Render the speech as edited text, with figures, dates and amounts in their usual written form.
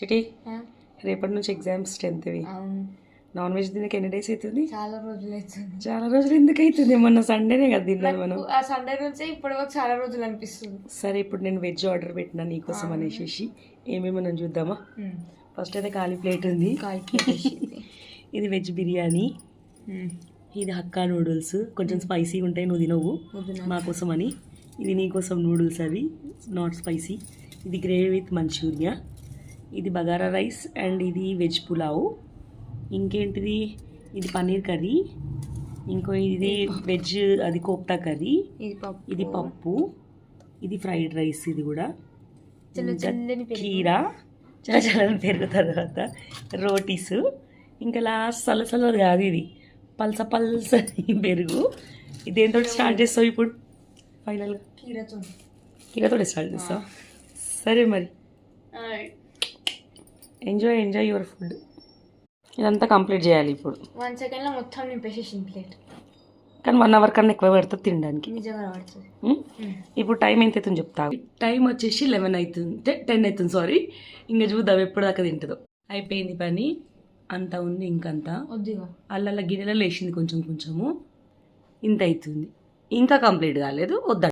చిటి రేపటి నుంచి exams 10th non veg తినక ఎన్ని డేస్ అవుతుంది? చాలా రోజులు అవుతుంది. చాలా రోజులు ఎందుకు అవుతుంది? మొన్న సండేనే కదా తిన్నాను మనం. ఆ సండే నుంచే ఇప్పటి వరకు చాలా రోజులు అనిపిస్తుంది. సరే ఇప్పుడు నేను వెజ్ ఆర్డర్ పెట్టినా నీకోసం అనేసి ఏమేమి మనం చూద్దామా? ఫస్ట్ అయితే ఖాళీ ప్లేట్ ఉంది. ఇది వెజ్ బిర్యానీ, ఇది హక్కా నూడిల్స్, కొంచెం స్పైసీగా ఉంటాయి, నువ్వు తినవు మా కోసం అని. ఇది నీకోసం నూడిల్స్, అవి నాట్ స్పైసీ. ఇది గ్రేవీ విత్ మంచూరియా, ఇది బగారా రైస్ అండ్ ఇది వెజ్ పులావ్. ఇంకేంటిది? ఇది పన్నీర్ కర్రీ, ఇంకో ఇది వెజ్ అది కోప్తా కర్రీ, ఇది పప్పు, ఇది ఫ్రైడ్ రైస్, ఇది కూడా కీరా, చల్లని పెరుగు, తర్వాత రోటీస్, ఇంకా లాస్ట్ చల్లది కాదు, ఇది పల్స పెరుగు. ఇదేంతో స్టార్ట్ చేస్తావు ఇప్పుడు? ఫైనల్గా కీరాతో స్టార్ట్ చేస్తావు. సరే మరి ఎంజాయ్ యువర్ ఫుడ్. ఇదంతా కంప్లీట్ చేయాలి ఇప్పుడు. 1 సెకండ్లో మొత్తం నింపేసేసింది ప్లేట్. కానీ 1 అవర్ కన్నా ఎక్కువ పడుతుంది తినడానికి. నిజంగా పడుతుంది. ఇప్పుడు టైం ఎంత అవుతుంది చెప్తావు? టైం వచ్చేసి 11 అవుతుంది, 10 అవుతుంది, సారీ. ఇంకా చూద్దాం ఎప్పుడు దాకా తింటుందో. అయిపోయింది పని, అంత ఉంది, ఇంకంతా అల్ల గిన్నెలలో వేసింది కొంచెము, ఇంత అవుతుంది, ఇంకా కంప్లీట్ కాలేదు. వద్దా